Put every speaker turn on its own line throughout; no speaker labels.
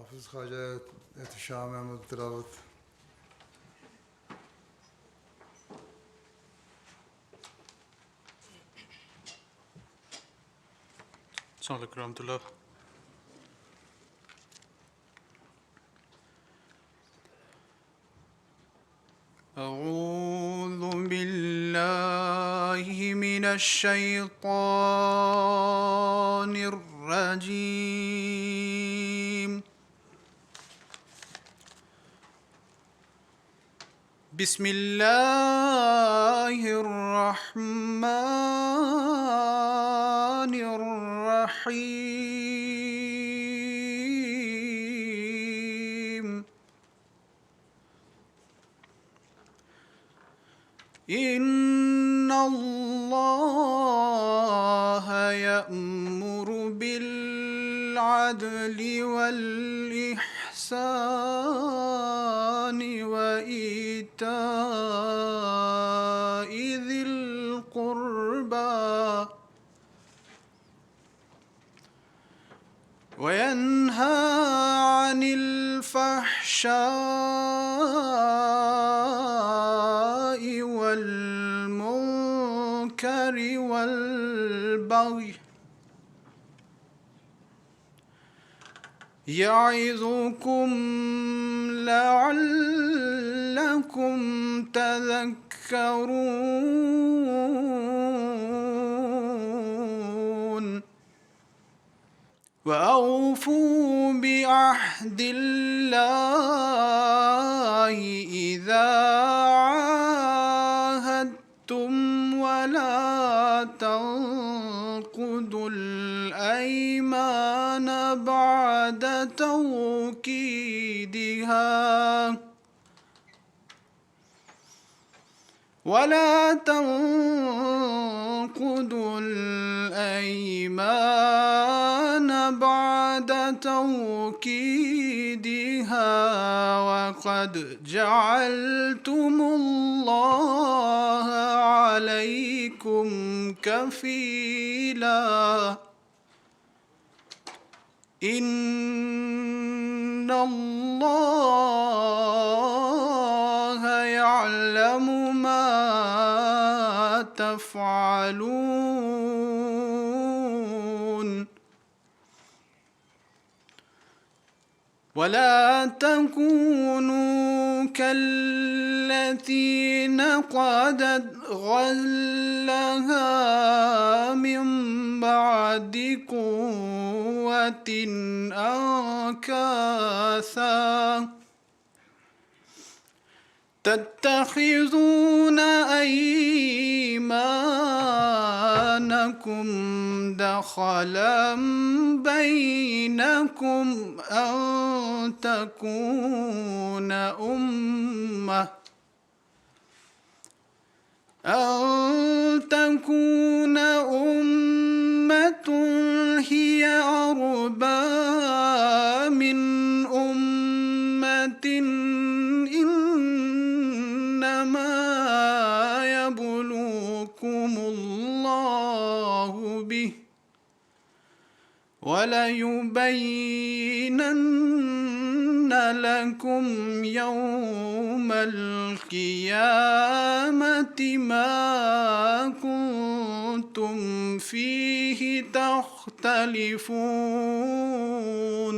حافظ خواجه احتشام احمد تلاوت.
السلام عليكم ورحمة الله. أعوذ بالله من الشيطان الرجيم. بسم الله الرحمن الرحيم. إن الله يأمر بالعدل والإحسان وإيتاء ذي القربى وينهى عن الفحشاء والمنكر والبغي يعظكم لعلكم تذكرون. وأوفوا بعهد الله إذا عاهدتم ولا تنقضوا الأيمان بعد توكيدها وقد جعلتم الله عليكم كفيلا. إن الله يعلم ما تفعلون. ولا تكونوا كالتي نقضت غزلها من بعد قوة أنكاثا تتخذون أيمانكم دخلا بينكم أن تكون أمة هي أربى من أمة إنما يبلوكم الله به وليبينن لكم يوم القيامة ما كنتم فيه تختلفون.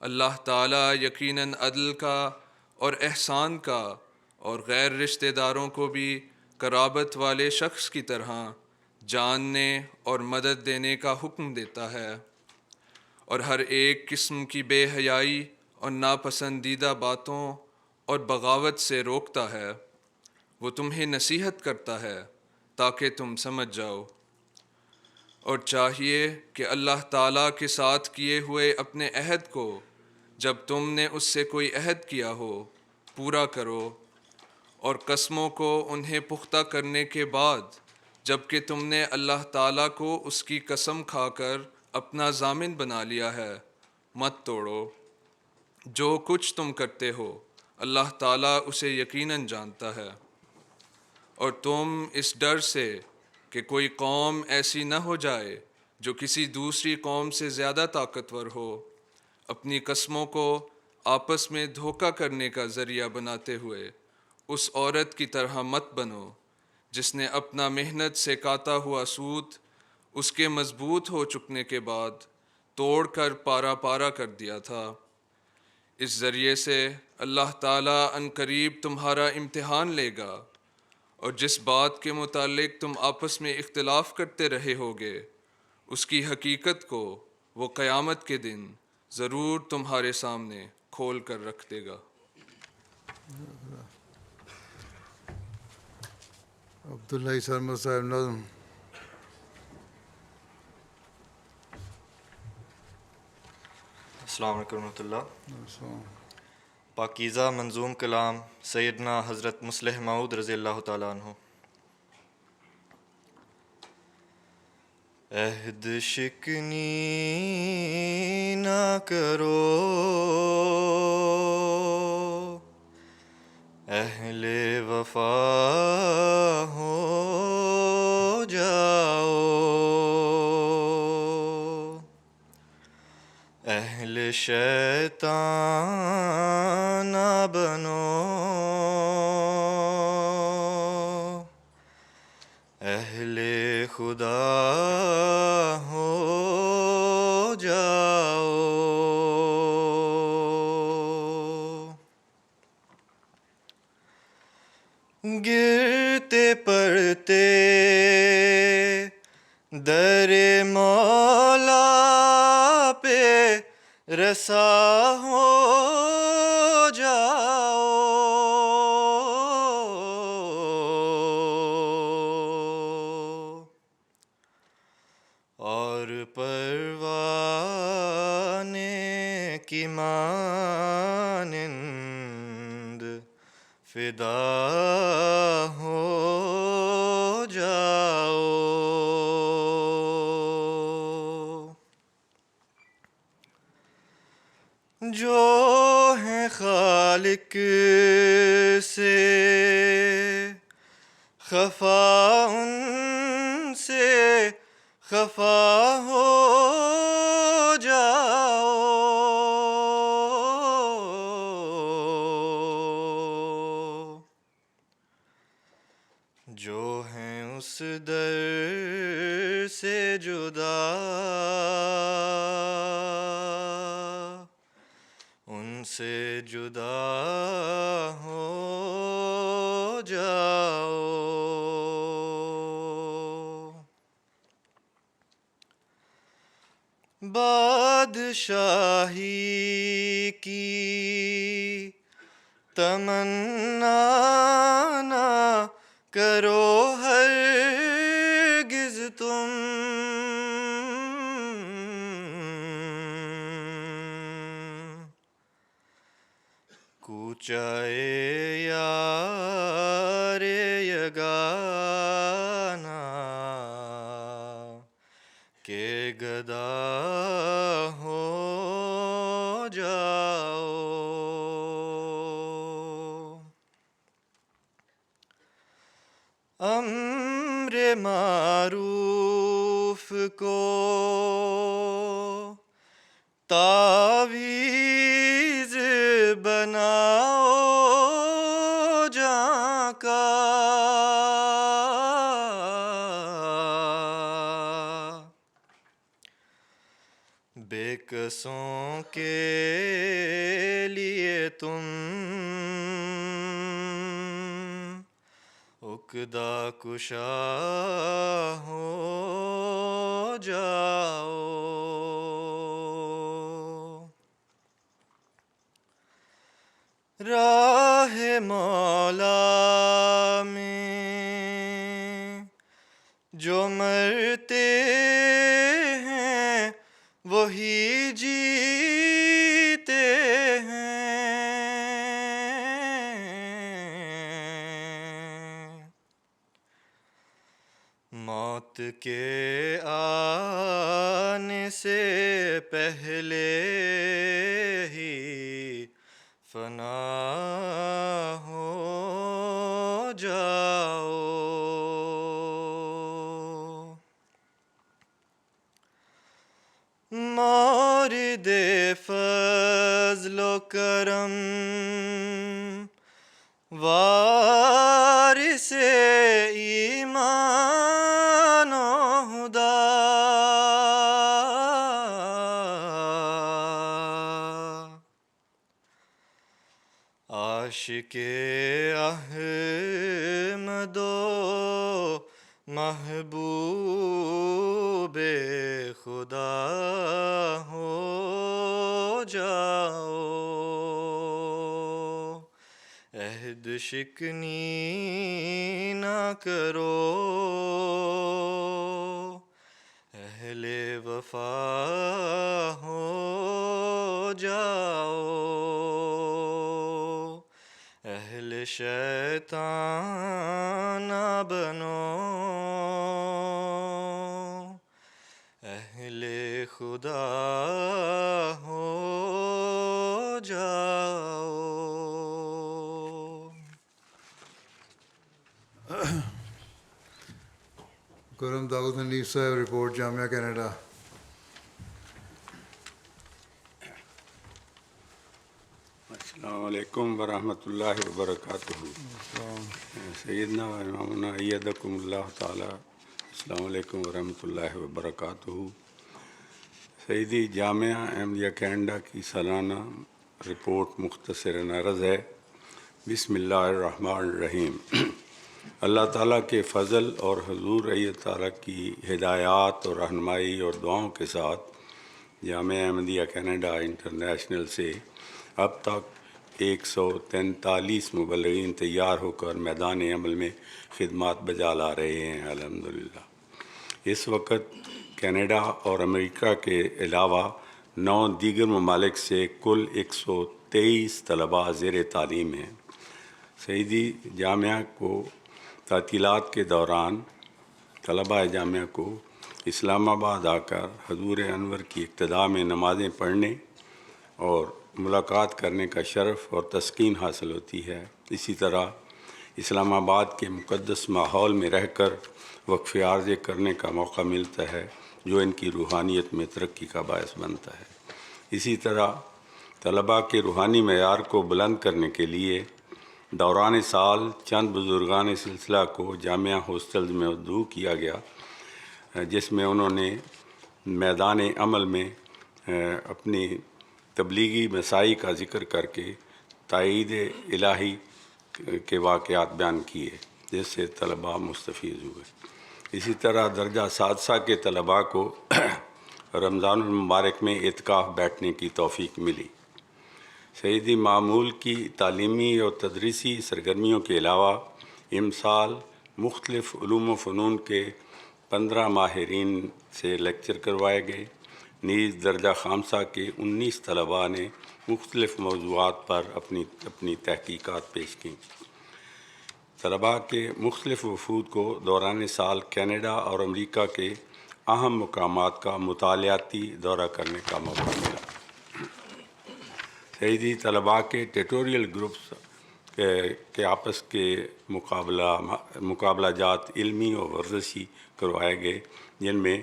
اللہ تعالیٰ یقیناً عدل کا اور احسان کا اور غیر رشتہ داروں کو بھی قرابت والے شخص کی طرح جاننے اور مدد دینے کا حکم دیتا ہے، اور ہر ایک قسم کی بے حیائی اور ناپسندیدہ باتوں اور بغاوت سے روکتا ہے۔ وہ تمہیں نصیحت کرتا ہے تاکہ تم سمجھ جاؤ، اور چاہیے کہ اللہ تعالیٰ کے ساتھ کیے ہوئے اپنے عہد کو جب تم نے اس سے کوئی عہد کیا ہو پورا کرو، اور قسموں کو انہیں پختہ کرنے کے بعد جب کہ تم نے اللہ تعالیٰ کو اس کی قسم کھا کر اپنا ضامن بنا لیا ہے مت توڑو۔ جو کچھ تم کرتے ہو اللہ تعالیٰ اسے یقیناً جانتا ہے، اور تم اس ڈر سے کہ کوئی قوم ایسی نہ ہو جائے جو کسی دوسری قوم سے زیادہ طاقتور ہو، اپنی قسموں کو آپس میں دھوکہ کرنے کا ذریعہ بناتے ہوئے اس عورت کی طرح مت بنو جس نے اپنا محنت سے کاتا ہوا سوت اس کے مضبوط ہو چکنے کے بعد توڑ کر پارا پارا کر دیا تھا۔ اس ذریعے سے اللہ تعالیٰ عنقریب تمہارا امتحان لے گا، اور جس بات کے متعلق تم آپس میں اختلاف کرتے رہے ہوگے اس کی حقیقت کو وہ قیامت کے دن ضرور تمہارے سامنے کھول کر رکھ دے گا۔
عبداللہ سرمد صاحب نظم۔
السلام علیکم ورحمۃ اللہ۔ پاکیزہ منظوم کلام سیدنا حضرت مصلح موعود رضی اللہ تعالیٰ عنہ۔ عہد شکنی نہ کرو اہل وفا ہو جاؤ، اہل شیطان نہ بنو، اہل خدا ہو جاؤ۔ گرتے پڑتے در مولا پہ رسا ہو جاؤ، اور پروانے کی مانند فدا ہو جاؤ۔ جو ہیں خالق سے خفا ان سے خفا ہو جاؤ، جو ہیں اس در سے جدا ان سے جدا ہو جاؤ۔ بادشاہی کی تمنا نہ کرو ہرگز تم، کوچائے یار یگانا کہ گدا ہو جاؤ۔ امر معروف کو تعویذ بناؤ جہاں کا، بے قصوں کے لیے تم عقدہ کشا ہو جاؤ، راہ مولا میں جو مرتے ہیں وہی جیتے ہیں، موت کے آنے سے پہلے ہی فنا ہو جاؤ، مورد فضل و کرم وارث ایمان و ہدا، عاشق احمد و محبوب خدا ہو جاؤ، عہد شکنی نہ کرو، اہل وفا ہو جاؤ، اہل شیطان نہ بنو، اہل خدا ہو جاؤ۔
کرم داؤد حنیف صاحب، رپورٹ جامعہ کینیڈا۔
السلام علیکم ورحمۃ اللہ وبرکاتہ۔ سیدنا و امامنا ایدکم اللہ تعالی، السلام علیکم ورحمۃ اللہ وبرکاتہ۔ سیدی، جامعہ احمدیہ کینیڈا کی سالانہ رپورٹ مختصر عرض ہے۔ بسم اللہ الرحمن الرحیم۔ اللہ تعالیٰ کے فضل اور حضور رحمت تعالیٰ کی ہدایات اور رہنمائی اور دعاؤں کے ساتھ جامعہ احمدیہ کینیڈا انٹرنیشنل سے اب تک 143 مبلغین تیار ہو کر میدان عمل میں خدمات بجا لا رہے ہیں، الحمدللہ۔ اس وقت کینیڈا اور امریکہ کے علاوہ 9 دیگر ممالک سے کل 123 طلباء زیر تعلیم ہیں۔ سیدی، جامعہ کو تعطیلات کے دوران طلباء جامعہ کو اسلام آباد آ کر حضور انور کی اقتداء میں نمازیں پڑھنے اور ملاقات کرنے کا شرف اور تسکین حاصل ہوتی ہے۔ اسی طرح اسلام آباد کے مقدس ماحول میں رہ کر وقف عارضے کرنے کا موقع ملتا ہے، جو ان کی روحانیت میں ترقی کا باعث بنتا ہے۔ اسی طرح طلباء کے روحانی معیار کو بلند کرنے کے لیے دوران سال چند بزرگان سلسلہ کو جامعہ ہاسٹلز میں مدعو کیا گیا، جس میں انہوں نے میدان عمل میں اپنی تبلیغی مساعی کا ذکر کر کے تائید الہی کے واقعات بیان کیے، جس سے طلباء مستفید ہوئے۔ اسی طرح درجہ سادسہ کے طلباء کو رمضان المبارک میں اعتکاف بیٹھنے کی توفیق ملی۔ سیدی، معمول کی تعلیمی اور تدریسی سرگرمیوں کے علاوہ امسال مختلف علوم و فنون کے 15 ماہرین سے لیکچر کروائے گئے، نیز درجہ خامسہ کے 19 طلباء نے مختلف موضوعات پر اپنی تحقیقات پیش کیں۔ طلباء کے مختلف وفود کو دوران سال کینیڈا اور امریکہ کے اہم مقامات کا مطالعاتی دورہ کرنے کا موقع ملا۔ سیدی، طلباء کے ٹیٹوریل گروپس کے آپس کے مقابلہ جات علمی اور ورزشی کروائے گئے، جن میں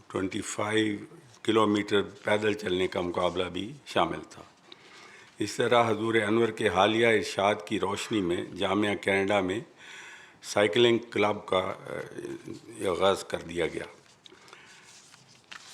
25 کلومیٹر پیدل چلنے کا مقابلہ بھی شامل تھا۔ اس طرح حضور انور کے حالیہ ارشاد کی روشنی میں جامعہ کینیڈا میں سائیکلنگ کلب کا آغاز کر دیا گیا۔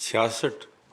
66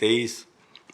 23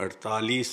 48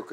UK।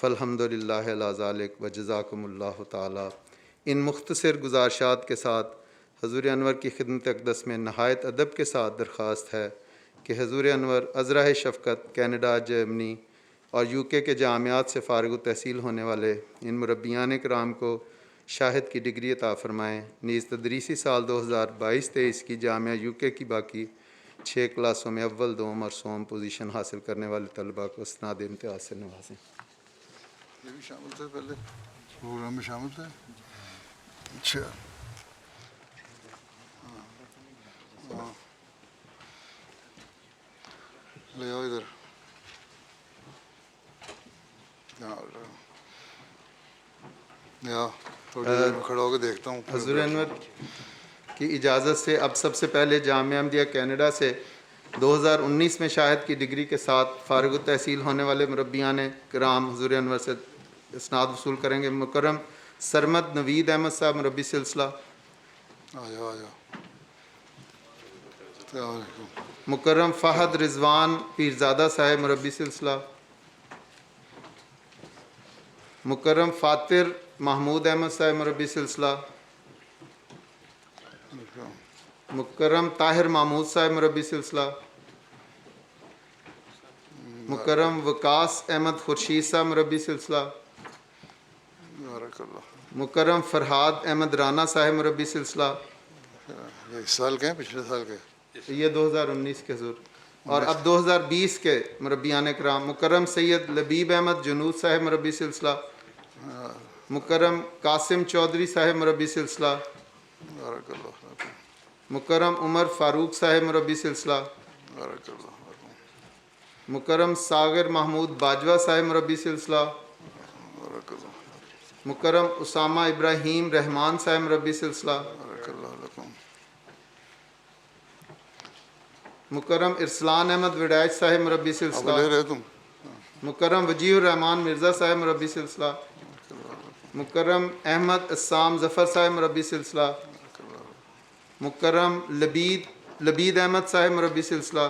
فالحمدللہ علی ذالک وجزاکم اللہ تعالی۔ ان مختصر گزارشات کے ساتھ حضور انور کی خدمت اقدس میں نہایت ادب کے ساتھ درخواست ہے کہ حضور انور عذراء شفقت کینیڈا، جرمنی اور UK کے جامعات سے فارغ التحصیل ہونے والے ان مربیان کرام کو شاہد کی ڈگری عطا فرمائیں۔ نیز تدریسی سال 2022-23 کی جامعہ UK کی باقی 6 کلاسوں میں اول، دوم اور سوم پوزیشن حاصل کرنے والے طلباء کو اسناد امتیاز سے نوازیں۔
یہ بھی شامل تھے پہلے پروگرام میں شامل تھے؟ اچھا لے آؤ ادھر۔ تھوڑی دیر میں کھڑا ہو کے دیکھتا ہوں۔
حضور انور کی اجازت سے اب سب سے پہلے جامعہ احمدیہ کینیڈا سے 2019 میں شاہد کی ڈگری کے ساتھ فارغ التحصیل ہونے والے مربیان کرام حضور انور سے اسناد وصول کریں گے۔ مکرم سرمد نوید احمد صاحب مربی سلسلہ،
آ جاؤ آ جاؤ۔ السلام علیکم۔
مکرم فہد رضوان پیرزادہ صاحب مربی سلسلہ، مکرم فاتر محمود احمد صاحب مربی سلسلہ، مکرم طاہر محمود صاحب مربی سلسلہ، مکرم وکاس احمد خورشید صاحب مربی سلسلہ،
بارک اللہ۔
مکرم فرحاد احمد رانا صاحب مربی سلسلہ،
یہ اس سال کے ہیں پچھلے سال کے؟
یہ 2019 کے حضور، اور اب 2020 کے مربیان کرام۔ مکرم سید لبیب احمد جنود صاحب مربی سلسلہ، مکرم قاسم چودھری صاحب مربی سلسلہ،
بارک اللہ۔
مکرم عمر فاروق صاحب مربی سلسلہ،
بارک اللہ۔
مکرم ساغر محمود باجوہ صاحب مربی سلسلہ،
بارک اللہ۔
مکرم اسامہ ابراہیم رحمان صاحب مربی سلسلہ،
بارک اللہ لکم۔
مکرم ارسلان احمد وڈائچ صاحب مربی
اب
سلسلہ،
لے رہے تم؟
مکرم وجیہ الرحمان مرزا صاحب مربی سلسلہ، مکرم احمد اسام ظفر صاحب مربی سلسلہ، مکرم لبید احمد صاحب مربی سلسلہ،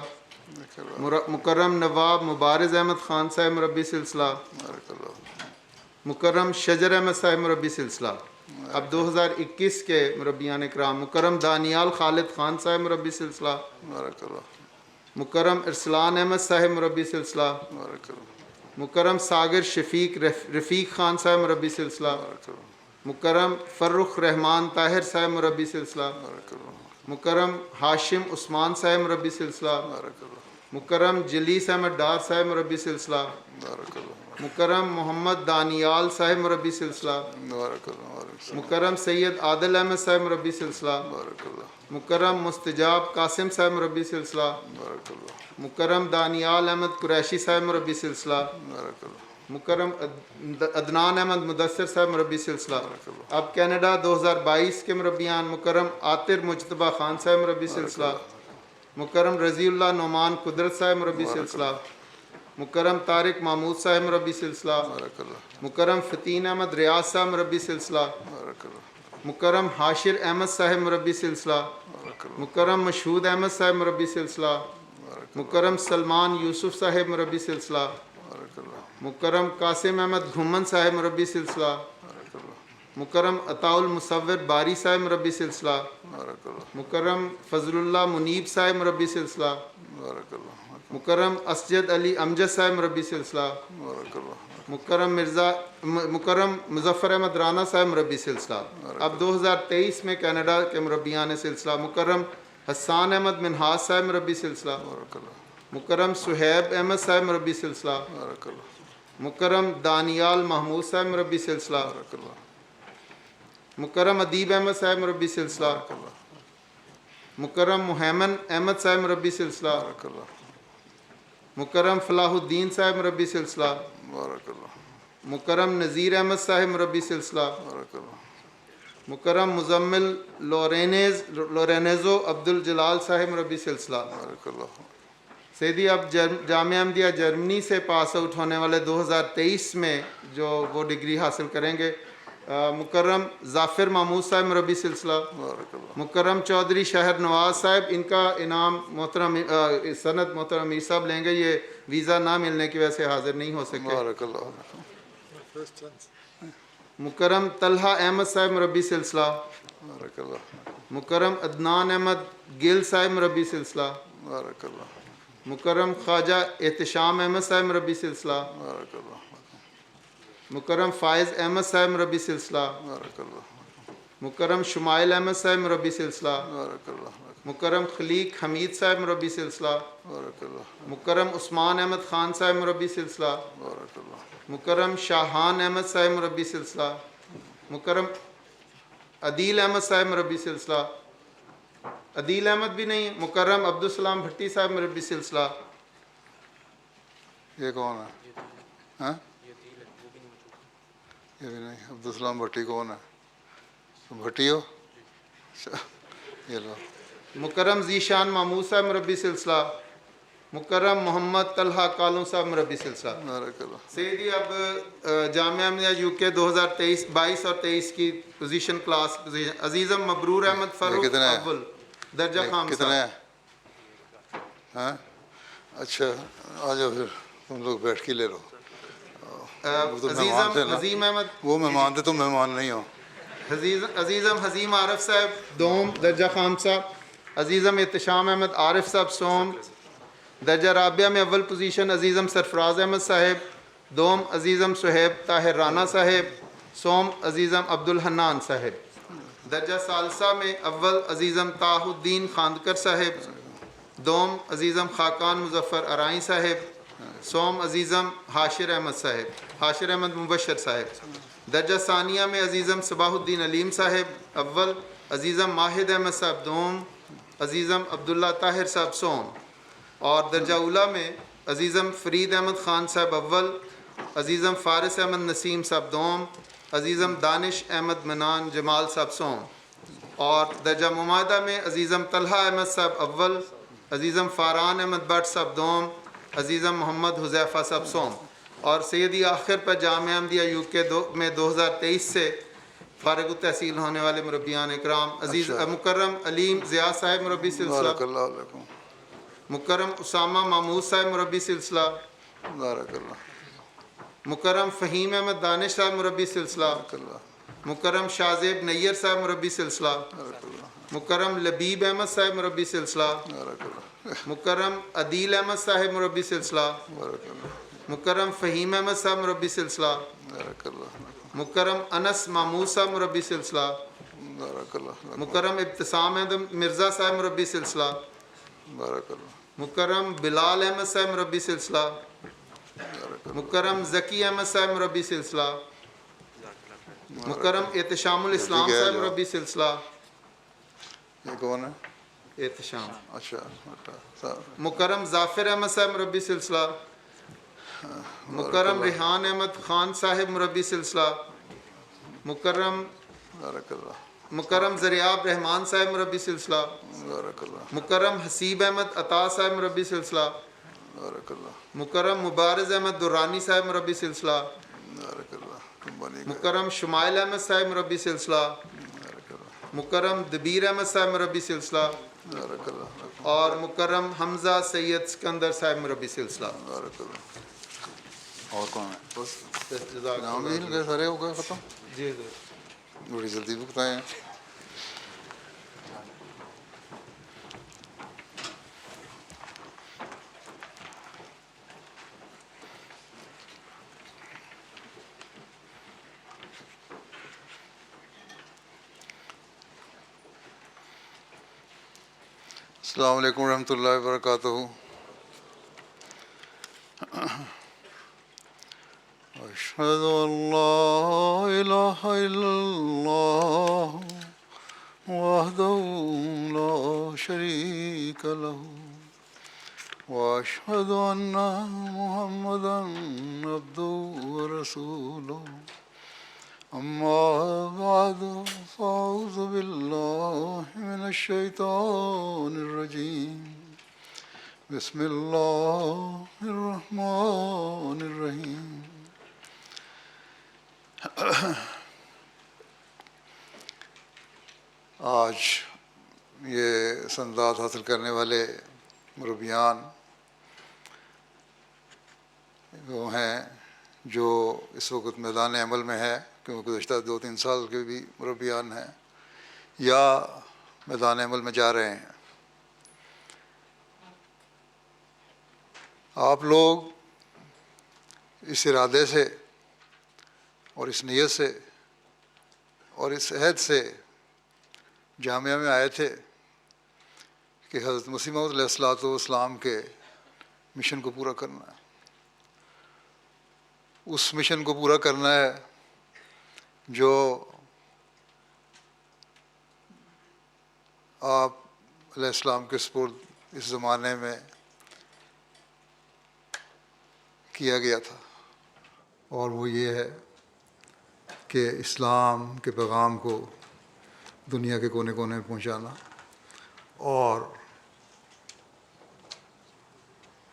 مکرم نواب مبارز احمد خان صاحب مربی سلسلہ،
بارک اللہ۔
مکرم شجر احمد صاحب مربی سلسلہ۔ اب 2021 کے مربیان کرام: مکرم دانیال خالد خان صاحب مربی سلسلہ،
بارک اللہ۔
مکرم ارسلان احمد صاحب مربی سلسلہ،
بارک اللہ۔
مکرم ساگر شفیق رفیق خان صاحب مربی سلسلہ،
بارک اللہ۔
مکرم فرخ رحمان طاہر صاحب مربی سلسلہ،
بارک اللہ۔
مکرم ہاشم عثمان صاحب مربی سلسلہ،
بارک اللہ۔
مکرم جلیس احمد ڈار صاحب مربی سلسلہ،
بارک اللہ۔
مکرم محمد دانیال صاحب مربی سلسلہ،
بارک اللہ۔ بارک
مکرم سید عادل احمد صاحب مربی سلسلہ،
اللہ۔
مکرم مستجاب قاسم صاحب مربی سلسلہ،
بارک اللہ۔
مکرم دانیال احمد قریشی صاحب مربی سلسلہ،
بارک اللہ۔
مکرم عدنان احمد مدثر صاحب مربی سلسلہ۔ اب کینیڈا 2022 کے مربیان: مکرم عاطر مجتبہ خان صاحب مربی سلسلہ، مکرم رضی اللہ نعمان قدرت صاحب مربی سلسلہ، مکرم طارق محمود صاحب مربی سلسلہ،
بارک اللہ۔
مکرم فتین احمد ریاض صاحب مربی سلسلہ،
بارک اللہ۔
مکرم حاشر احمد صاحب مربی سلسلہ،
بارک اللہ۔
مکرم مشہود احمد صاحب مربی سلسلہ، مکرم سلمان یوسف صاحب مربی سلسلہ،
بارک اللہ۔
مکرم قاسم احمد گھمن صاحب مربی سلسلہ،
بارک اللہ۔
مکرم عطاء المصور باری صاحب مربی سلسلہ،
بارک اللہ۔
مکرم فضل اللہ منیب صاحب مربی سلسلہ،
بارک اللہ۔
مکرم اسجد علی امجد صاحب مربی سلسلہ،
بارک اللہ۔
مکرم مظفر احمد رانا صاحب مربی سلسلہ۔ اب 2023 میں کینیڈا کے مربیان سلسلہ: مکرم حسان احمد منہاس صاحب مربی سلسلہ،
بارک اللہ۔
مکرم سہیب احمد صاحب مربی سلسلہ،
بارک اللہ۔
مکرم دانیال محمود صاحب مربی سلسلہ،
بارک اللہ۔
مکرم ادیب احمد صاحب مربی سلسلہ، مکرم محمد احمد صاحب مربی سلسلہ،
بارک اللہ۔
مکرم فلاح الدین صاحب مربی سلسلہ،
بارک اللہ۔
مکرم نذیر احمد صاحب مربی سلسلہ،
بارک اللہ۔
مکرم مزمل لورینزو عبد الجلال صاحب مربی سلسلہ۔
بارک اللہ۔
سیدی اب جامعہ احمدیہ جرمنی سے پاس آؤٹ ہونے والے 2023 میں جو وہ ڈگری حاصل کریں گے: مکرم ظافر محمود صاحب مربی سلسلہ،
بارک اللہ۔
مکرم چودھری شہر نواز صاحب، ان کا انعام محترم سند محترم امیر صاحب لیں گے، یہ ویزا نہ ملنے کی وجہ سے حاضر نہیں ہو سکے۔
بارک اللہ۔
مکرم طلحہ احمد صاحب مربی سلسلہ،
بارک اللہ،
مکرم عدنان احمد گل صاحب مربی سلسلہ،
بارک اللہ،
مکرم خواجہ احتشام احمد صاحب مربی سلسلہ،
بارک اللہ،
مکرم فائز احمد صاحب مربی سلسلہ،
بارک اللہ،
مکرم شمائل احمد صاحب مربی سلسلہ،
بارک اللہ،
مکرم خلیق حمید صاحب مربی سلسلہ،
بارک اللہ،
مکرم عثمان احمد خان صاحب مربی سلسلہ،
بارک اللہ،
مکرم شاہان احمد صاحب مربی سلسلہ، مکرم عدیل احمد صاحب مربی سلسلہ، عدیل احمد بھی نہیں، مکرم عبدالسلام بھٹی صاحب مربی سلسلہ،
یہ کون ہے؟ ہاں یہ بھی نہیں، عبدالسلام بھٹی کون ہے؟ تم بھٹی ہو؟ اچھا یہ لو،
مکرم ذیشان محمود صاحب مربی سلسلہ، مکرم محمد طلحہ کالوں صاحب مربی سلسلہ۔
بارک اللہ،
سیدھی اب جامعہ احمدیہ یو کے 2022 اور 23 کی پوزیشن کلاس عزیزم مبرور احمد فاروق
کتنے ہیں؟
اول درجہ خامسہ۔
کتنے ہیں؟ ہاں اچھا آ جاؤ پھر تم لوگ بیٹھ کے لے لو، وہ تو مہمان تھے نا،
حزیم احمد،
وہ مہمان تھے، تم مہمان نہیں ہو۔
عزیزم حزیم عارف صاحب دوم درجہ خامسہ، عزیزم احتشام احمد عارف صاحب سوم، درجہ رابعہ میں اول پوزیشن عزیزم سرفراز احمد صاحب، دوم عزیزم صہیب طاہر رانا صاحب، سوم عزیزم عبدالحنان صاحب، درجہ ثالثہ میں اول عزیزم طاہ الدین خاندکر صاحب، دوم عزیزم خاقان مظفر ارائیں صاحب، سوم عزیزم حاشر احمد صاحب، حاشر احمد مبشر صاحب، درجہ ثانیہ میں عزیزم صباح الدین علیم صاحب اول، عزیزم ماہد احمد صاحب دوم، عزیزم عبداللہ طاہر صاحب سوم، اور درجہ اولیٰ میں عزیزم فرید احمد خان صاحب اول، عزیزم فارس احمد نسیم صاحب دوم، عزیزم دانش احمد منان جمال صاحب سوم، اور درجہ مماہدہ میں عزیزم طلحہ احمد صاحب اول، عزیزم فاران احمد بٹ صاحب دوم، عزیزم محمد حذیفہ صاحب سوم، اور سیدی آخر پر جامعہ احمدیہ یو کے میں 2023 سے فارغ التحصیل ہونے والے مربیان اکرام عزیز مکرم علیم ضیاء صاحب مربی سلسلہ،
بارک اللہ علیکم،
مکرم اسامہ محمود صاحب مربی سلسلہ،
بارک اللہ،
مکرم فہیم احمد دانش صاحب مربی سلسلہ،
بارک اللہ،
مکرم شازیب نیر صاحب مربی سلسلہ،
بارک اللہ،
مکرم لبیب احمد صاحب مربی سلسلہ،
بارک اللہ،
مکرم عدیل احمد صاحب مربی سلسلہ،
بارک اللہ،
مکرم فہیم احمد صاحب مربی سلسلہ،
بارک اللہ،
مکرم انس محمود صاحب مربی سلسلہ،
بارک اللہ،
مکرم ابتسام احمد مرزا صاحب مربی سلسلہ،
بارک اللہ،
مکرم بلال احمد صاحب مربی سلسلہ، مکرم ذکی احمد صاحب مربی سلسلہ، مکرم احتشام الاسلام صاحب مربی سلسلہ،
یہ کون ہے؟
احتشام،
اچھا اچھا،
مکرم ظافر احمد صاحب مربی سلسلہ، مکرم ریحان احمد خان صاحب مربی سلسلہ،
بارک اللہ،
مکرم زریاب رحمان صاحب مربی سلسلہ،
بارک اللہ،
مکرم حسیب احمد عطا صاحب مربی سلسلہ،
بارک اللہ،
مکرم مبارز احمد درانی صاحب مربی سلسلہ،
بارک اللہ، تم بنی گئے،
مکرم شمائل احمد صاحب مربی سلسلہ، مکرم دبیر احمد صاحب مربی سلسلہ،
بارک اللہ،
اور مکرم حمزہ سید سکندر صاحب مربی سلسلہ۔
بارک اللہ، اور کون ہے؟ بس
جزاک
نام
اللہ۔
بھی گئے سارے ہو گئے ختم،
جی جی
بڑی جلدی بتائیں۔ السلام علیکم ورحمۃ اللہ وبرکاتہ۔ أشهد أن لا إله إلا الله وحده لا شريك له وأشهد أن محمدا عبده ورسوله أما بعد فأعوذ بالله من الشيطان الرجيم بسم الله الرحمن الرحيم آج یہ سندات حاصل کرنے والے مربیان وہ ہیں جو اس وقت میدان عمل میں ہے، کیونکہ گزشتہ 2-3 سال کے بھی مربیان ہیں یا میدان عمل میں جا رہے ہیں، آپ لوگ اس ارادے سے اور اس نیت سے اور اس عہد سے جامعہ میں آئے تھے کہ حضرت مسیح موعود علیہ الصلوۃ والسلام کے مشن کو پورا کرنا ہے۔ اس مشن کو پورا کرنا ہے جو آپ علیہ السلام کے سپرد اس زمانے میں کیا گیا تھا، اور وہ یہ ہے کہ اسلام کے پیغام کو دنیا کے کونے کونے میں پہنچانا اور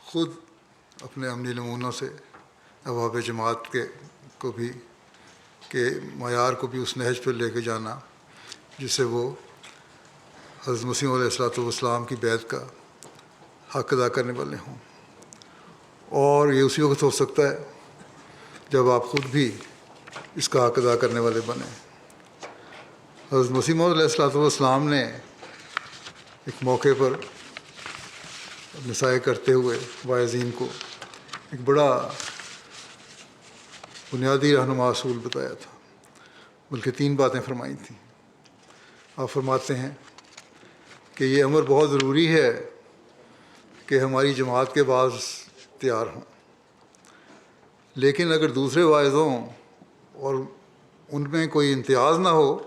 خود اپنے عملی نمونوں سے ابواب جماعت کے معیار کو بھی اس نہج پر لے کے جانا جس سے وہ حضرت مسیح علیہ الصلوۃ والسلام کی بیعت کا حق ادا کرنے والے ہوں۔ اور یہ اسی وقت ہو سکتا ہے جب آپ خود بھی اس کا حق ادا کرنے والے بنیں۔ حضرت مسیح موعود علیہ الصلوۃ والسلام نے ایک موقع پر نصائح کرتے ہوئے واعظین کو ایک بڑا بنیادی رہنما اصول بتایا تھا، بلکہ 3 باتیں فرمائی تھیں۔ آپ فرماتے ہیں کہ یہ امر بہت ضروری ہے کہ ہماری جماعت کے بعض تیار ہوں، لیکن اگر دوسرے واعظ ہوں اور ان میں کوئی امتیاز نہ ہو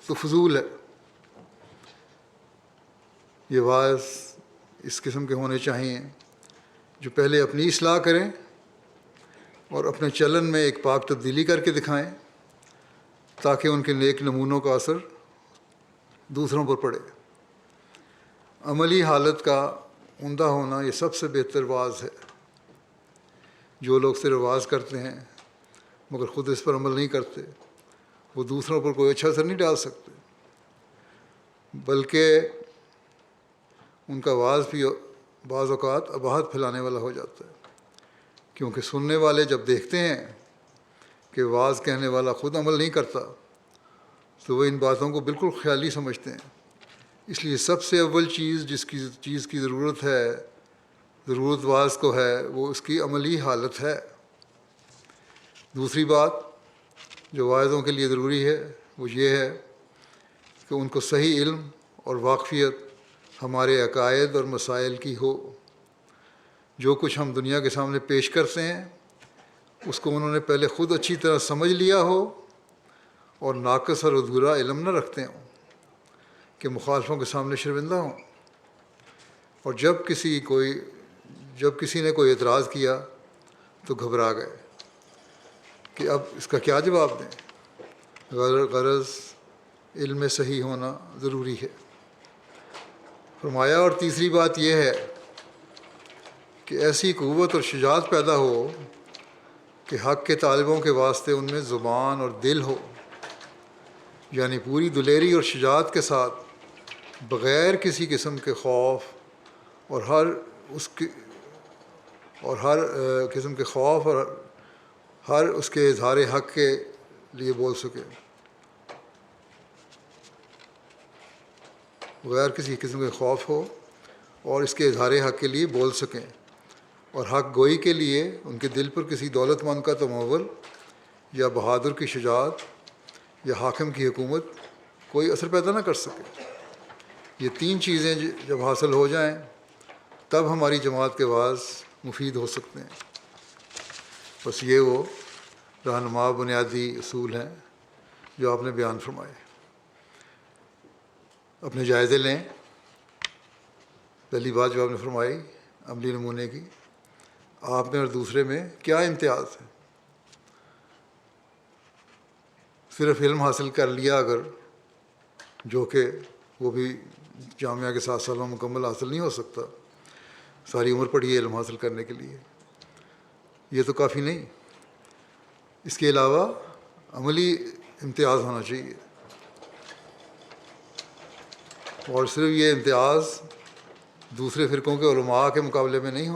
تو فضول ہے۔ یہ واعظ اس قسم کے ہونے چاہیے جو پہلے اپنی اصلاح کریں اور اپنے چلن میں ایک پاک تبدیلی کر کے دکھائیں تاکہ ان کے نیک نمونوں کا اثر دوسروں پر پڑے۔ عملی حالت کا عمدہ ہونا یہ سب سے بہتر واعظ ہے۔ جو لوگ صرف واعظ کرتے ہیں مگر خود اس پر عمل نہیں کرتے، وہ دوسروں پر کوئی اچھا اثر نہیں ڈال سکتے، بلکہ ان کا واعظ بھی بعض اوقات اباہت پھیلانے والا ہو جاتا ہے، کیونکہ سننے والے جب دیکھتے ہیں کہ واعظ کہنے والا خود عمل نہیں کرتا تو وہ ان باتوں کو بالکل خیالی سمجھتے ہیں۔ اس لیے سب سے اول جس چیز کی ضرورت واعظ کو ہے وہ اس کی عملی حالت ہے۔ دوسری بات جو واعظوں کے لیے ضروری ہے وہ یہ ہے کہ ان کو صحیح علم اور واقفیت ہمارے عقائد اور مسائل کی ہو۔ جو کچھ ہم دنیا کے سامنے پیش کرتے ہیں اس کو انہوں نے پہلے خود اچھی طرح سمجھ لیا ہو اور ناقص اور ادھورا علم نہ رکھتے ہوں کہ مخالفوں کے سامنے شرمندہ ہوں۔ اور جب کسی نے کوئی اعتراض کیا تو گھبرا گئے کہ اب اس کا کیا جواب دیں۔ غرض علم صحیح ہونا ضروری ہے۔ فرمایا اور تیسری بات یہ ہے کہ ایسی قوت اور شجاعت پیدا ہو کہ حق کے طالبوں کے واسطے ان میں زبان اور دل ہو، یعنی پوری دلیری اور شجاعت کے ساتھ بغیر کسی قسم کے خوف اور ہر اس کے اظہار حق کے لیے بول سکے، بغیر کسی قسم کے خوف ہو اور اس کے اظہار حق کے لیے بول سکیں، اور حق گوئی کے لیے ان کے دل پر کسی دولت مند کا تمول یا بہادر کی شجاعت یا حاکم کی حکومت کوئی اثر پیدا نہ کر سکے۔ یہ 3 چیزیں جب حاصل ہو جائیں تب ہماری جماعت کے واعظ مفید ہو سکتے ہیں۔ بس یہ وہ رہنما بنیادی اصول ہیں جو آپ نے بیان فرمائے۔ اپنے جائزے لیں۔ پہلی بات جو آپ نے فرمائی عملی نمونے کی، آپ میں اور دوسرے میں کیا امتیاز ہے؟ صرف علم حاصل کر لیا اگر، جو کہ وہ بھی جامعہ کے 7 سالوں مکمل حاصل نہیں ہو سکتا، ساری عمر پڑی ہے علم حاصل کرنے کے لیے، یہ تو کافی نہیں۔ اس کے علاوہ عملی امتیاز ہونا چاہیے، اور صرف یہ امتیاز دوسرے فرقوں کے علماء کے مقابلے میں نہیں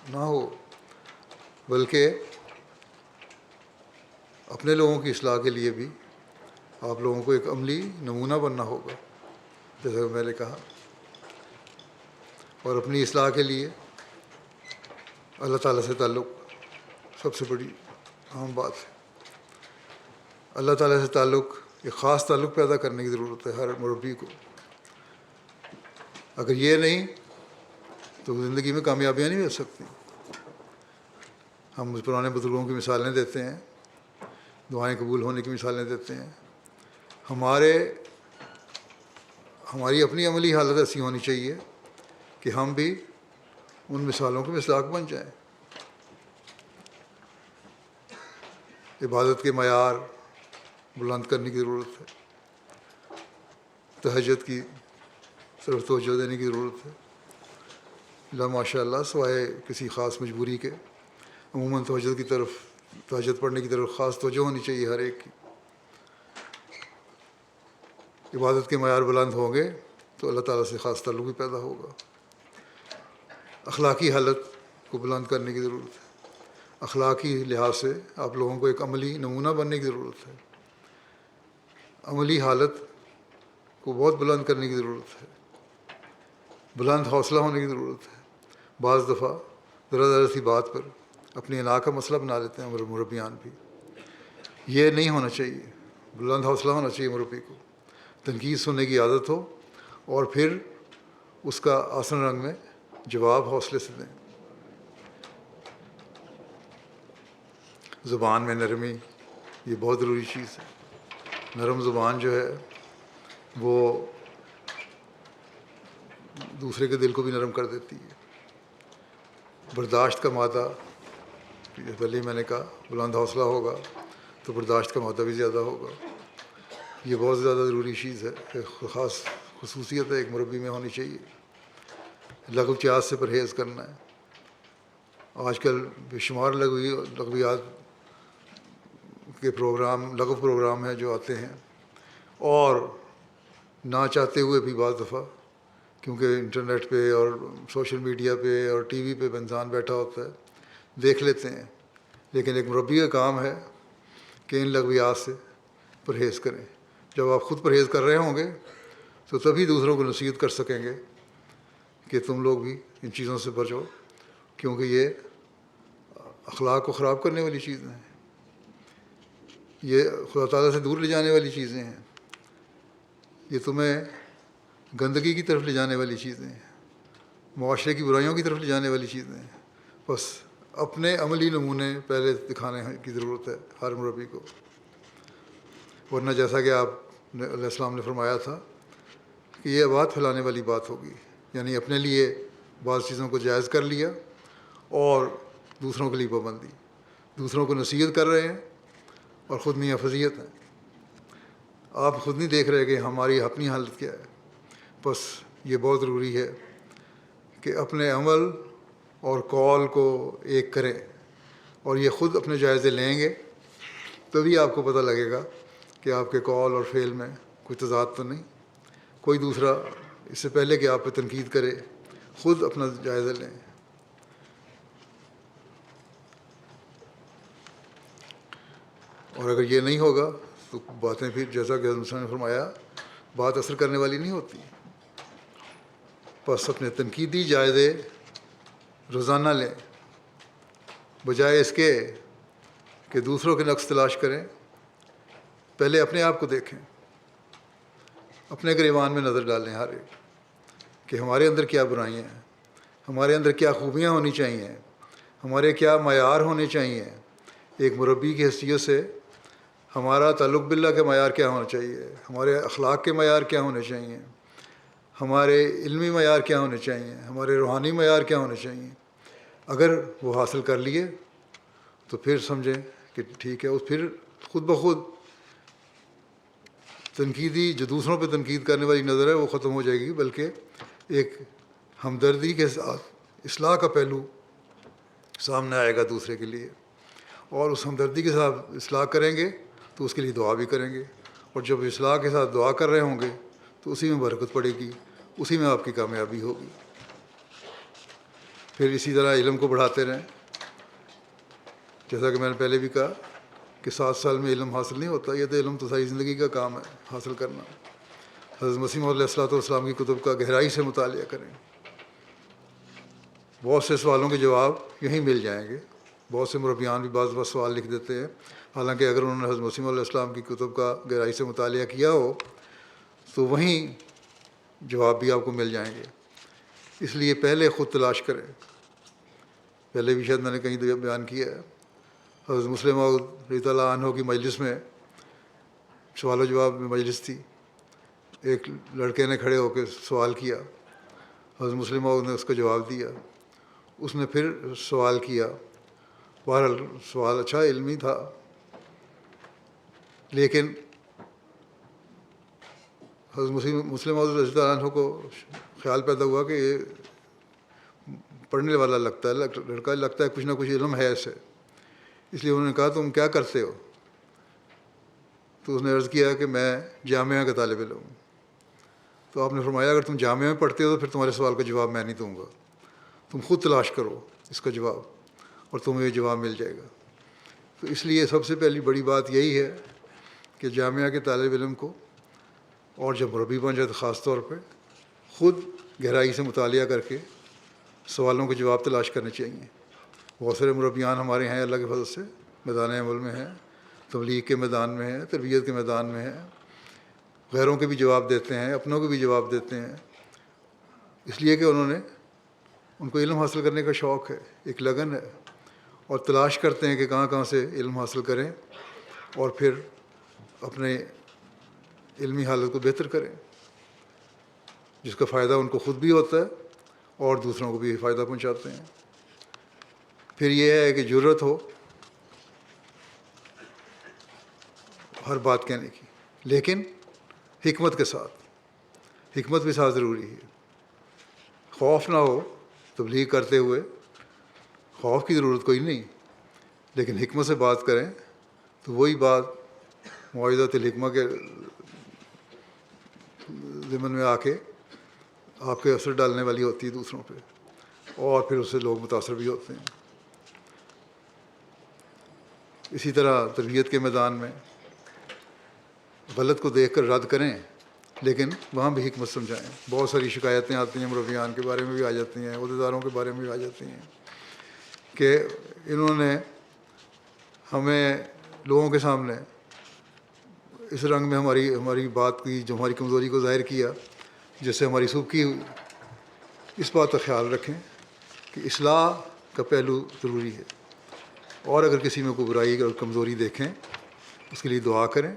نہ ہو، بلکہ اپنے لوگوں کی اصلاح کے لیے بھی آپ لوگوں کو ایک عملی نمونہ بننا ہوگا، جیسا کہ میں نے کہا، اور اپنی اصلاح کے لیے اللہ تعالیٰ سے تعلق سب سے بڑی اہم بات ہے۔ اللہ تعالیٰ سے تعلق، ایک خاص تعلق پیدا کرنے کی ضرورت ہے ہر مربی کو۔ اگر یہ نہیں تو زندگی میں کامیابیاں نہیں مل سکتی۔ ہم پرانے بزرگوں کی مثالیں دیتے ہیں، دعائیں قبول ہونے کی مثالیں دیتے ہیں۔ ہماری اپنی عملی حالت ایسی ہونی چاہیے کہ ہم بھی ان مثالوں کے مصداق بن جائیں۔ عبادت کے معیار بلند کرنے کی ضرورت ہے، تہجد کی طرف توجہ دینے کی ضرورت ہے۔ لا ماشاء اللہ، سوائے کسی خاص مجبوری کے، عموماً تہجد پڑھنے کی طرف خاص توجہ ہونی چاہیے ہر ایک کی۔ عبادت کے معیار بلند ہوں گے تو اللہ تعالیٰ سے خاص تعلق بھی پیدا ہوگا۔ اخلاقی حالت کو بلند کرنے کی ضرورت ہے۔ اخلاقی لحاظ سے آپ لوگوں کو ایک عملی نمونہ بننے کی ضرورت ہے۔ عملی حالت کو بہت بلند کرنے کی ضرورت ہے، بلند حوصلہ ہونے کی ضرورت ہے۔ بعض دفعہ ذرا سی بات پر اپنی انا کا مسئلہ بنا لیتے ہیں مربیان بھی۔ یہ نہیں ہونا چاہیے، بلند حوصلہ ہونا چاہیے مربی کو، تنقید سننے کی عادت ہو اور پھر اس کا آسن رنگ میں جواب حوصلے سے دیں۔ زبان میں نرمی، یہ بہت ضروری چیز ہے۔ نرم زبان جو ہے وہ دوسرے کے دل کو بھی نرم کر دیتی ہے۔ برداشت کا مادہ، پہلے میں نے کہا بلند حوصلہ ہوگا تو برداشت کا مادہ بھی زیادہ ہوگا۔ یہ بہت زیادہ ضروری چیز ہے، ایک خاص خصوصیت ہے ایک مربی میں ہونی چاہیے۔ لغو چیات سے پرہیز کرنا ہے۔ آج کل بے شمار لغویات کے لغو پروگرام ہیں جو آتے ہیں، اور نہ چاہتے ہوئے بھی بعض دفعہ، کیونکہ انٹرنیٹ پہ اور سوشل میڈیا پہ اور ٹی وی پہ انسان بیٹھا ہوتا ہے، دیکھ لیتے ہیں۔ لیکن ایک مربی کا کام ہے کہ ان لغویات سے پرہیز کریں۔ جب آپ خود پرہیز کر رہے ہوں گے تو تبھی دوسروں کو نصیحت کر سکیں گے کہ تم لوگ بھی ان چیزوں سے بچو، کیونکہ یہ اخلاق کو خراب کرنے والی چیزیں ہیں، یہ خدا تعالیٰ سے دور لے جانے والی چیزیں ہیں، یہ تمہیں گندگی کی طرف لے جانے والی چیزیں ہیں، معاشرے کی برائیوں کی طرف لے جانے والی چیزیں ہیں۔ بس اپنے عملی نمونے پہلے دکھانے کی ضرورت ہے ہر مربی کو، ورنہ جیسا کہ آپ نے علیہ السلام نے فرمایا تھا کہ یہ بات پھیلانے والی بات ہوگی، یعنی اپنے لیے بعض چیزوں کو جائز کر لیا اور دوسروں کے لیے پابندی، دوسروں کو نصیحت کر رہے ہیں اور خود میاں فضیحت ہیں۔ آپ خود نہیں دیکھ رہے کہ ہماری اپنی حالت کیا ہے۔ بس یہ بہت ضروری ہے کہ اپنے عمل اور قول کو ایک کریں، اور یہ خود اپنے جائزے لیں گے تبھی آپ کو پتہ لگے گا کہ آپ کے قول اور فعل میں کوئی تضاد تو نہیں۔ کوئی دوسرا اس سے پہلے کہ آپ پہ تنقید کرے خود اپنا جائزہ لیں۔ اور اگر یہ نہیں ہوگا تو باتیں پھر جیسا کہ حضرت نے فرمایا بات اثر کرنے والی نہیں ہوتی۔ بس اپنے تنقیدی جائزے روزانہ لیں، بجائے اس کے کہ دوسروں کے نقص تلاش کریں۔ پہلے اپنے آپ کو دیکھیں، اپنے گریبان میں نظر ڈالیں ہر ایک کہ ہمارے اندر کیا برائیاں ہیں، ہمارے اندر کیا خوبیاں ہونی چاہیے، ہمارے کیا معیار ہونے چاہیے۔ ایک مربی کی حیثیت سے ہمارا تعلق باللہ کے معیار کیا ہونا چاہیے، ہمارے اخلاق کے معیار کیا ہونے چاہیے، ہمارے علمی معیار کیا ہونے چاہیے، ہمارے روحانی معیار کیا ہونے چاہیے۔ اگر وہ حاصل کر لیے تو پھر سمجھیں کہ ٹھیک ہے، پھر خود بخود تنقیدی جو دوسروں پہ تنقید کرنے والی نظر ہے وہ ختم ہو جائے گی، بلکہ ایک ہمدردی کے ساتھ اصلاح کا پہلو سامنے آئے گا دوسرے کے لیے، اور اس ہمدردی کے ساتھ اصلاح کریں گے تو اس کے لیے دعا بھی کریں گے، اور جب اصلاح کے ساتھ دعا کر رہے ہوں گے تو اسی میں برکت پڑے گی، اسی میں آپ کی کامیابی ہوگی۔ پھر اسی طرح علم کو بڑھاتے رہیں، جیسا کہ میں نے پہلے بھی کہا کہ 7 سال میں علم حاصل نہیں ہوتا. یہ تو علم تو ساری زندگی کا کام ہے حاصل کرنا. حضرت مسیح موعود علیہ الصلوۃ والسلام کی کتب کا گہرائی سے مطالعہ کریں. بہت سے سوالوں کے جواب یہیں مل جائیں گے. بہت سے مربیان بھی بعض سوال لکھ دیتے ہیں، حالانکہ اگر انہوں نے حضرت مسیح موعود علیہ السلام کی کتب کا گہرائی سے مطالعہ کیا ہو تو وہیں جواب بھی آپ کو مل جائیں گے. اس لیے پہلے خود تلاش کریں. پہلے بھی شاید میں نے کہیں بیان کیا ہے. حضرت مسلم موعود رضی اللہ عنہ کی مجلس میں سوال و جواب میں مجلس تھی. ایک لڑکے نے کھڑے ہو کے سوال کیا، حضرت مسلم موعود نے اس کا جواب دیا. اس نے پھر سوال کیا. بہرحال سوال اچھا علمی تھا، لیکن حضرت مسلم موعود رضی اللہ عنہ کو خیال پیدا ہوا کہ یہ پڑھنے والا لگتا ہے، لڑکا لگتا ہے کچھ نہ کچھ علم ہے اسے. اس لیے انہوں نے کہا تم کیا کرتے ہو؟ تو اس نے عرض کیا کہ میں جامعہ کا طالب علم ہوں. تو آپ نے فرمایا اگر تم جامعہ میں پڑھتے ہو تو پھر تمہارے سوال کا جواب میں نہیں دوں گا، تم خود تلاش کرو اس کا جواب اور تمہیں یہ جواب مل جائے گا. تو اس لیے سب سے پہلی بڑی بات یہی ہے کہ جامعہ کے طالب علم کو، اور جب مربی بن جائے تو خاص طور پہ خود گہرائی سے مطالعہ کر کے سوالوں کے جواب تلاش کرنے چاہیے. بہت سارے مربیان ہمارے ہیں اللہ کے فضل سے میدان عمل میں ہیں، تبلیغ کے میدان میں ہیں، تربیت کے میدان میں ہیں، غیروں کے بھی جواب دیتے ہیں، اپنوں کے بھی جواب دیتے ہیں، اس لیے کہ انہوں نے ان کو علم حاصل کرنے کا شوق ہے، ایک لگن ہے، اور تلاش کرتے ہیں کہ کہاں کہاں سے علم حاصل کریں اور پھر اپنے علمی حالت کو بہتر کریں، جس کا فائدہ ان کو خود بھی ہوتا ہے اور دوسروں کو بھی فائدہ پہنچاتے ہیں. پھر یہ ہے کہ جرت ہو ہر بات کہنے کی، لیکن حکمت کے ساتھ. حکمت بھی ساتھ ضروری ہے. خوف نہ ہو تبلیغ کرتے ہوئے، خوف کی ضرورت کوئی نہیں، لیکن حکمت سے بات کریں تو وہی بات موعظۃ الحکمہ کے ضمن میں آ کے آپ کے اثر ڈالنے والی ہوتی ہے دوسروں پہ، اور پھر اس سے لوگ متاثر بھی ہوتے ہیں. اسی طرح تربیت کے میدان میں غلط کو دیکھ کر رد کریں، لیکن وہاں بھی حکمت سمجھائیں. بہت ساری شکایتیں آتی ہیں، مربیان کے بارے میں بھی آ جاتی ہیں، عہدیداروں کے بارے میں بھی آ جاتی ہیں کہ انہوں نے ہمیں لوگوں کے سامنے اس رنگ میں ہماری بات کی جو ہماری کمزوری کو ظاہر کیا جس سے ہماری سبکی ہوئی. اس بات کا خیال رکھیں کہ اصلاح کا پہلو ضروری ہے، اور اگر کسی میں کوئی برائی اور کمزوری دیکھیں اس کے لیے دعا کریں،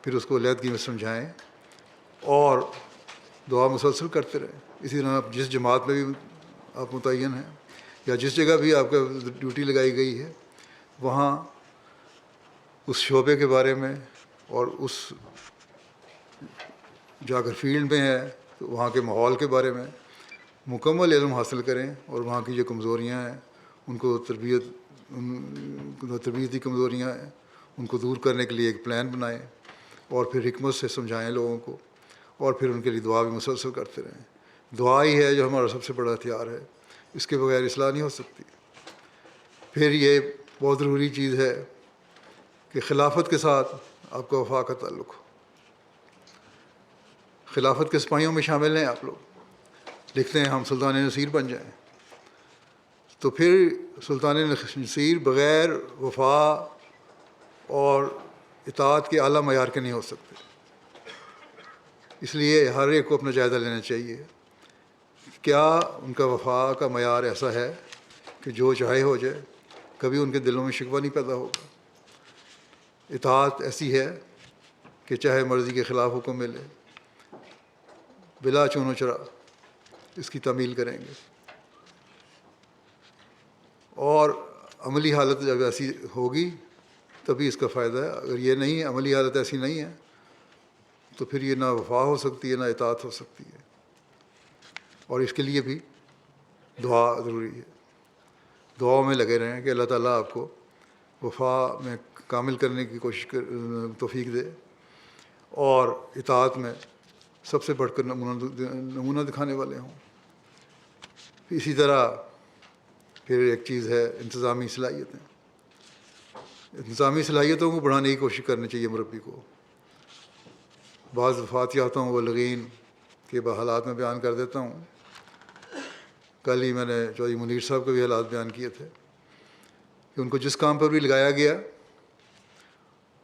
پھر اس کو علیحدگی میں سمجھائیں اور دعا مسلسل کرتے رہیں. اسی طرح آپ جس جماعت میں بھی آپ متعین ہیں یا جس جگہ بھی آپ کا ڈیوٹی لگائی گئی ہے، وہاں اس شعبے کے بارے میں اور اس جا کر فیلڈ میں ہے تو وہاں کے ماحول کے بارے میں مکمل علم حاصل کریں، اور وہاں کی جو کمزوریاں ہیں ان کو تربیتی کمزوریاں ہیں ان کو دور کرنے کے لیے ایک پلان بنائیں، اور پھر حکمت سے سمجھائیں لوگوں کو، اور پھر ان کے لیے دعا بھی مسلسل کرتے رہیں. دعا ہی ہے جو ہمارا سب سے بڑا ہتھیار ہے، اس کے بغیر اصلاح نہیں ہو سکتی. پھر یہ بہت ضروری چیز ہے کہ خلافت کے ساتھ آپ کا وفا کا تعلق ہو. خلافت کے سپاہیوں میں شامل ہیں آپ لوگ، لکھتے ہیں ہم سلطان نصیر بن جائیں، تو پھر سلطان نصیر بغیر وفا اور اطاعت کے اعلیٰ معیار کے نہیں ہو سکتے. اس لیے ہر ایک کو اپنا جائزہ لینا چاہیے، کیا ان کا وفا کا معیار ایسا ہے کہ جو چاہے ہو جائے، کبھی ان کے دلوں میں شکوہ نہیں پیدا ہوگا. اطاعت ایسی ہے کہ چاہے مرضی کے خلاف حکم ملے بلا چون و چرا اس کی تعمیل کریں گے. اور عملی حالت جب ایسی ہوگی تبھی اس کا فائدہ ہے. اگر یہ نہیں ہے، عملی حالت ایسی نہیں ہے، تو پھر یہ نہ وفا ہو سکتی ہے نہ اطاعت ہو سکتی ہے. اور اس کے لیے بھی دعا ضروری ہے. دعا میں لگے رہیں کہ اللہ تعالیٰ آپ کو وفا میں کامل کرنے کی کوشش توفیق دے، اور اطاعت میں سب سے بڑھ کر نمونہ دکھانے والے ہوں. اسی طرح پھر ایک چیز ہے انتظامی صلاحیتیں. انتظامی صلاحیتوں کو بڑھانے کی کوشش کرنی چاہیے مربی کو. بعض وفاتیاتوں و لغین کے حالات میں بیان کر دیتا ہوں. کل ہی میں نے چودھری منیر صاحب کے بھی حالات بیان کیے تھے کہ ان کو جس کام پر بھی لگایا گیا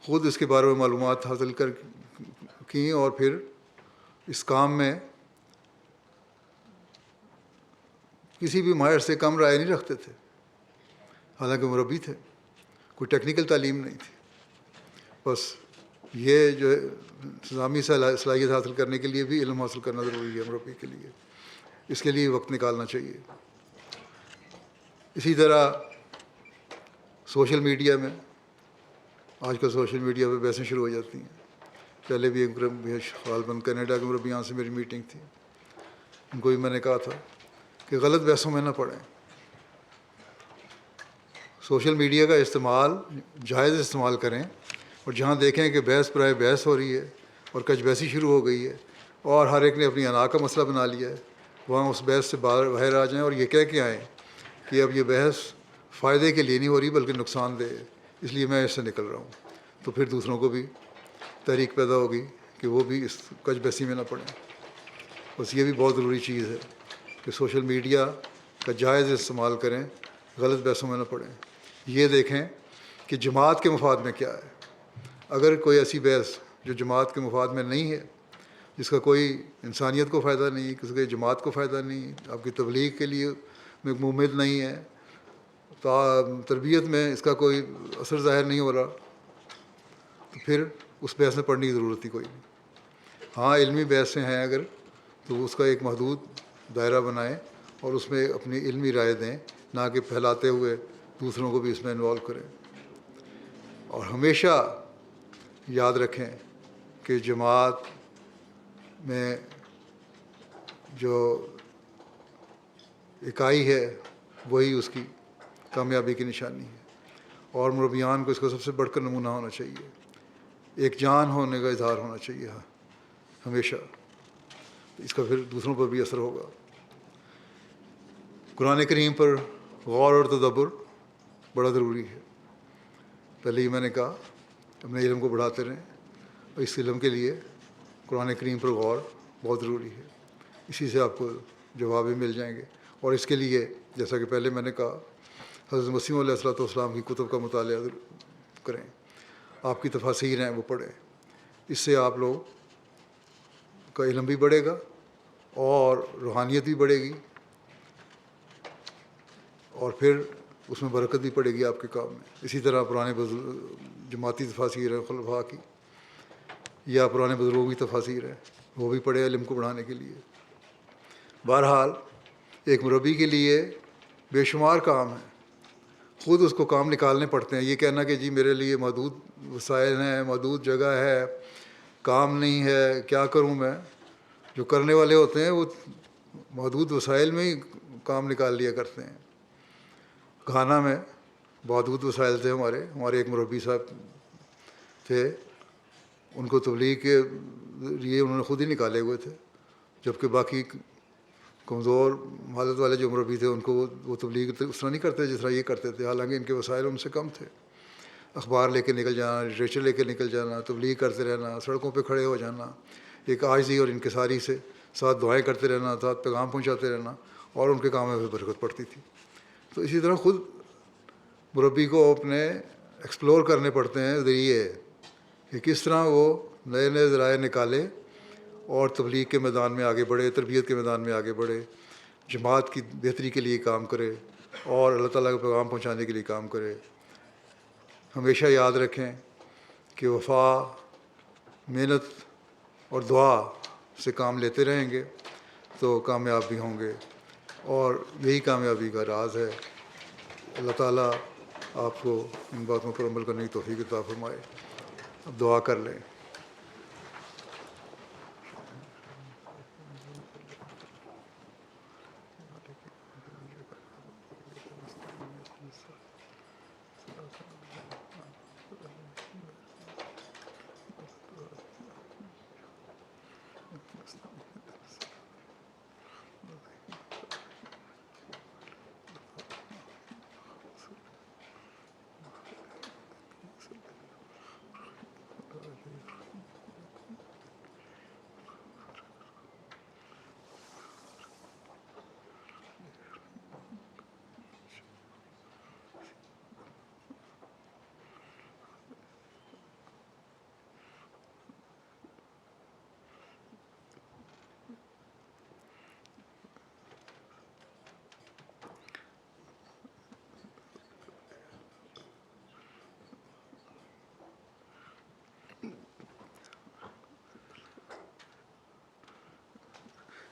خود اس کے بارے میں معلومات حاصل کیں اور پھر اس کام میں کسی بھی ماہر سے کم رائے نہیں رکھتے تھے، حالانکہ مربی تھے، کوئی ٹیکنیکل تعلیم نہیں تھی. بس یہ جو انتظامی صلاحیت حاصل کرنے کے لیے بھی علم حاصل کرنا ضروری ہے مربی کے لیے، اس کے لیے وقت نکالنا چاہیے. اسی طرح سوشل میڈیا میں آج کل سوشل میڈیا پہ بحثیں شروع ہو جاتی ہیں. پہلے بھی ایک غالباً کینیڈا کے مربیان سے میری میٹنگ تھی، ان کو بھی میں نے کہا تھا کہ غلط بحثوں میں نہ پڑیں. سوشل میڈیا کا استعمال جائز استعمال کریں، اور جہاں دیکھیں کہ بحث برائے بحث ہو رہی ہے اور کچ بحثی شروع ہو گئی ہے اور ہر ایک نے اپنی انا کا مسئلہ بنا لیا ہے، وہاں اس بحث سے باہر آ جائیں اور یہ کہہ کے آئیں کہ اب یہ بحث فائدے کے لیے نہیں ہو رہی بلکہ نقصان دہ ہے، اس لیے میں اس سے نکل رہا ہوں. تو پھر دوسروں کو بھی تحریک پیدا ہوگی کہ وہ بھی اس کچ بحثی میں نہ پڑیں. بس یہ بھی بہت ضروری چیز ہے کہ سوشل میڈیا کا جائز استعمال کریں، غلط بحثوں میں نہ پڑیں. یہ دیکھیں کہ جماعت کے مفاد میں کیا ہے. اگر کوئی ایسی بحث جو جماعت کے مفاد میں نہیں ہے، جس کا کوئی انسانیت کو فائدہ نہیں، کسی کے جماعت کو فائدہ نہیں، آپ کی تبلیغ کے لیے ممد نہیں ہے، تربیت میں اس کا کوئی اثر ظاہر نہیں ہو رہا، تو پھر اس بحث میں پڑھنے کی ضرورت ہی کوئی نہیں. ہاں علمی بحثیں ہیں اگر، تو اس کا ایک محدود دائرہ بنائیں اور اس میں اپنی علمی رائے دیں، نہ کہ پھیلاتے ہوئے دوسروں کو بھی اس میں انوالو کریں. اور ہمیشہ یاد رکھیں کہ جماعت میں جو اکائی ہے وہی اس کی کامیابی کی نشانی ہے، اور مربیان کو اس کا سب سے بڑھ کر نمونہ ہونا چاہیے. ایک جان ہونے کا اظہار ہونا چاہیے ہمیشہ، اس کا پھر دوسروں پر بھی اثر ہوگا. قرآن کریم پر غور اور تدبر بڑا ضروری ہے. پہلے ہی میں نے کہا اپنے علم کو بڑھاتے رہیں، اور اس علم کے لیے قرآن کریم پر غور بہت ضروری ہے. اسی سے آپ کو جواب بھی مل جائیں گے. اور اس کے لیے جیسا کہ پہلے میں نے کہا حضرت مسیح علیہ الصلوۃ والسلام کی کتب کا مطالعہ کریں، آپ کی تفاسیر ہیں وہ پڑھیں. اس سے آپ لوگ کا علم بھی بڑھے گا اور روحانیت بھی بڑھے گی، اور پھر اس میں برکت بھی پڑے گی آپ کے کام میں. اسی طرح پرانے جماعتی تفاسیر ہیں خلفاء کی، یا پرانے بزرگوں کی تفاسیر ہیں، وہ بھی پڑھے علم کو بڑھانے کے لیے. بہرحال ایک مربی کے لیے بے شمار کام ہیں، خود اس کو کام نکالنے پڑتے ہیں. یہ کہنا کہ جی میرے لیے محدود وسائل ہیں، محدود جگہ ہے، کام نہیں ہے، کیا کروں میں. جو کرنے والے ہوتے ہیں وہ محدود وسائل میں ہی کام نکال لیا کرتے ہیں. گھانا میں محدود وسائل تھے، ہمارے ایک مربی صاحب تھے، ان کو تبلیغ کے لیے انہوں نے خود ہی نکالے ہوئے تھے، جبکہ باقی کمزور حالت والے جو مربی تھے ان کو وہ تبلیغ اس طرح نہیں کرتے جس طرح یہ کرتے تھے، حالانکہ ان کے وسائل ان سے کم تھے. اخبار لے کے نکل جانا، لٹریچر لے کے نکل جانا، تبلیغ کرتے رہنا، سڑکوں پہ کھڑے ہو جانا، ایک عاجزی اور انکساری سے ساتھ دعائیں کرتے رہنا، ساتھ پیغام پہنچاتے رہنا، اور ان کے کام میں برکت پڑتی تھی. تو اسی طرح خود مربی کو اپنے ایکسپلور کرنے پڑتے ہیں ذریعے کہ کس طرح وہ نئے نئے ذرائع نکالے اور تبلیغ کے میدان میں آگے بڑھے، تربیت کے میدان میں آگے بڑھے، جماعت کی بہتری کے لیے کام کرے اور اللہ تعالیٰ کا پیغام پہنچانے کے لیے کام کرے. ہمیشہ یاد رکھیں کہ وفا، محنت اور دعا سے کام لیتے رہیں گے تو کامیاب بھی ہوں گے، اور یہی کامیابی کا راز ہے. اللہ تعالیٰ آپ کو ان باتوں پر عمل کرنے کی توفیق عطا فرمائے. اب دعا کر لیں.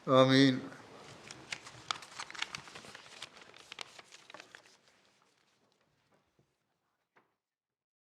آمین.